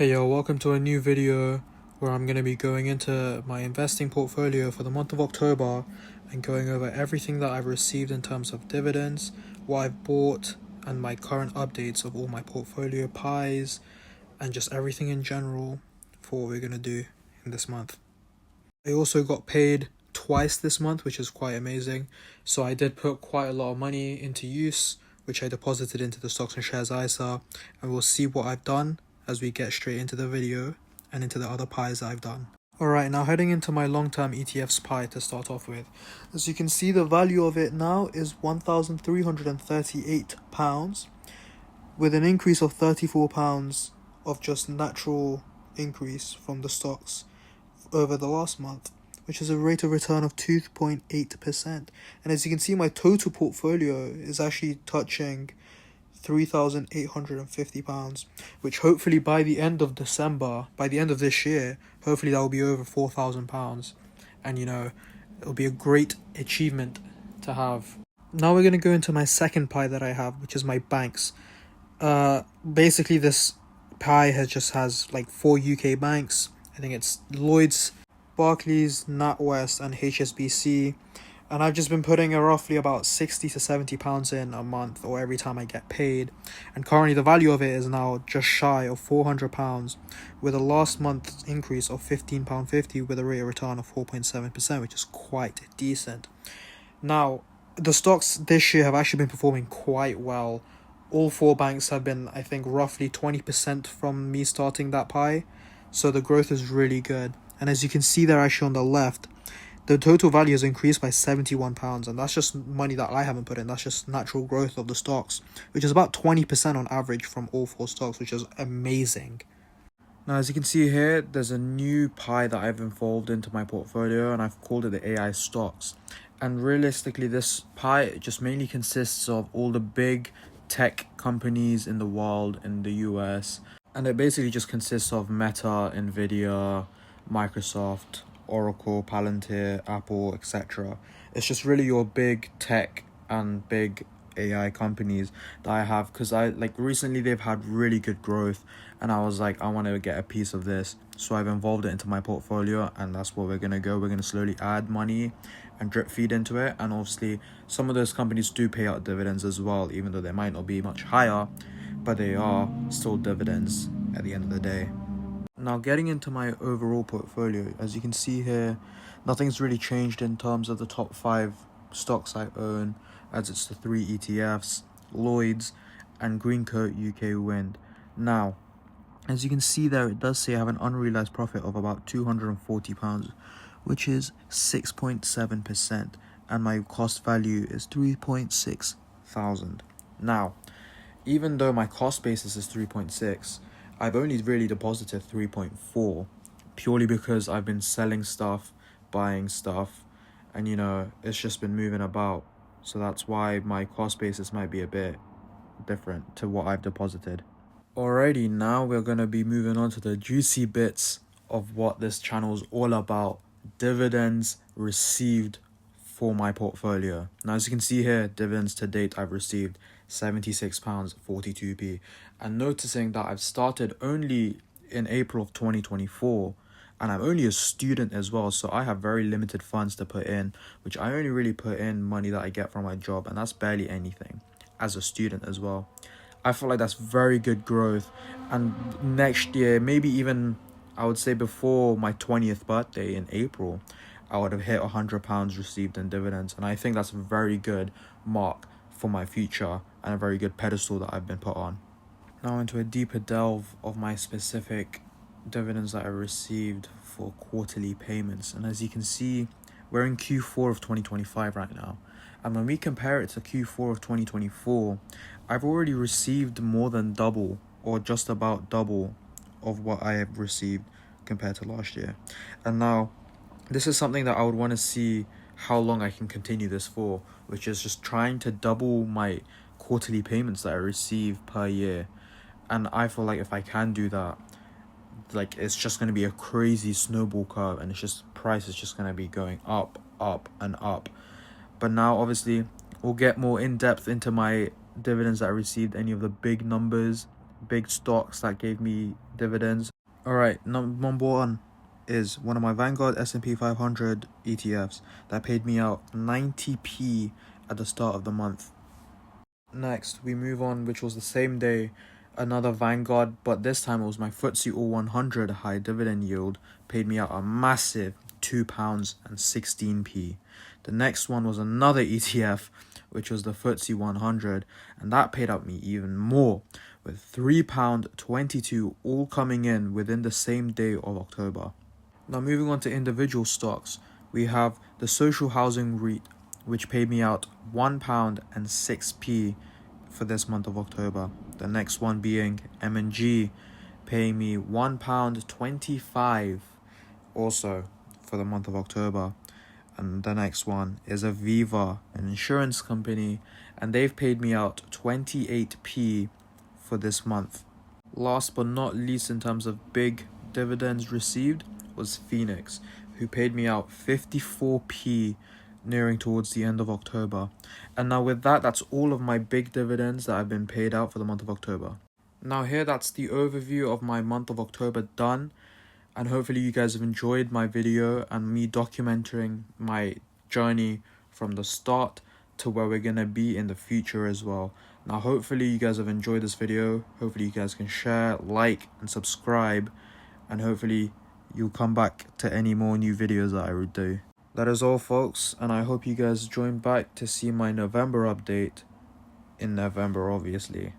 Hey yo, welcome to a new video where I'm going to be going into my investing portfolio for the month of October and going over everything that I've received in terms of dividends, what I've bought, and my current updates of all my portfolio pies, and just everything in general for what we're going to do in this month. I also got paid twice this month, which is quite amazing. So I did put quite a lot of money into use, which I deposited into the Stocks and Shares ISA, and we'll see what I've done as we get straight into the video and into the other pies that I've done. Alright, now heading into my long-term ETFs pie to start off with. As you can see, the value of it now is £1,338, with an increase of £34 of just natural increase from the stocks over the last month, which is a rate of return of 2.8%. And as you can see, my total portfolio is actually touching £3,850, which hopefully by the end of December, by the end of this year, hopefully that will be over £4,000. And it'll be a great achievement to have. Now we're going to go into my second pie that I have, which is my banks. Basically this pie has like 4 UK banks. I think it's Lloyds, Barclays, NatWest, and HSBC. And I've just been putting roughly about £60 to £70 in a month or every time I get paid. And currently the value of it is now just shy of £400, with a last month's increase of £15.50 with a rate of return of 4.7%, which is quite decent. Now, the stocks this year have actually been performing quite well. All 4 banks have been, I think, roughly 20% from me starting that pie. So the growth is really good. And as you can see there actually on the left, the total value has increased by £71, and that's just money that I haven't put in. That's just natural growth of the stocks, which is about 20% on average from all 4 stocks, which is amazing. Now, as you can see here, there's a new pie that I've involved into my portfolio, and I've called it the AI stocks. And realistically, this pie just mainly consists of all the big tech companies in the world, in the US, and it basically just consists of Meta, Nvidia, Microsoft, Oracle, Palantir, Apple, etc. It's just really your big tech and big AI companies that I have, because recently they've had really good growth, and I was like, I want to get a piece of this, so I've involved it into my portfolio, and that's what we're gonna go. We're gonna slowly add money and drip feed into it, and obviously some of those companies do pay out dividends as well, even though they might not be much higher, but they are still dividends at the end of the day. Now, getting into my overall portfolio, as you can see here, nothing's really changed in terms of the top 5 stocks I own, as it's the 3 ETFs, Lloyds, and Greencoat UK Wind. Now, as you can see there, it does say I have an unrealized profit of about £240, which is 6.7%, and my cost value is 3.6 thousand. Now, even though my cost basis is 3.6, I've only really deposited 3.4, purely because I've been selling stuff, buying stuff, and it's just been moving about. So that's why my cost basis might be a bit different to what I've deposited. Alrighty, now we're going to be moving on to the juicy bits of what this channel is all about: dividends received for my portfolio. Now, as you can see here, dividends to date I've received £76.42, and noticing that I've started only in April of 2024, and I'm only a student as well, so I have very limited funds to put in, which I only really put in money that I get from my job, and that's barely anything as a student as well. I feel like that's very good growth, and next year, maybe even I would say before my 20th birthday in April, I would have hit £100 received in dividends, and I think that's a very good mark for my future and a very good pedestal that I've been put on. Now into a deeper delve of my specific dividends that I received for quarterly payments, and as you can see, we're in Q4 of 2025 right now, and when we compare it to Q4 of 2024, I've already received more than double, or just about double, of what I have received compared to last year. And now this is something that I would want to see how long I can continue this for, which is just trying to double my quarterly payments that I receive per year. And I feel like if I can do that, it's just going to be a crazy snowball curve, and price is just going to be going up, up, and up. But now, obviously, we'll get more in-depth into my dividends that I received, any of the big numbers, big stocks that gave me dividends. Alright, number one is one of my Vanguard S&P 500 ETFs that paid me out 90p at the start of the month. Next, we move on, which was the same day, another Vanguard, but this time it was my FTSE All 100 high dividend yield, paid me out a massive £2.16. The next one was another ETF, which was the FTSE 100, and that paid out me even more, with £3.22 all coming in within the same day of October. Now moving on to individual stocks, we have the Social Housing REIT, which paid me out £1.06 for this month of October. The next one being M&G, paying me £1.25 also for the month of October. And the next one is Aviva, an insurance company, and they've paid me out 28p for this month. Last but not least, in terms of big dividends received, was Phoenix, who paid me out 54p nearing towards the end of October. And now with that, that's all of my big dividends that have been paid out for the month of October. Now here, that's the overview of my month of October done, and hopefully you guys have enjoyed my video and me documenting my journey from the start to where we're gonna be in the future as well. Now hopefully you guys have enjoyed this video. Hopefully you guys can share, like, and subscribe, and hopefully you'll come back to any more new videos that I would do. That is all, folks, and I hope you guys join back to see my November update in November, obviously.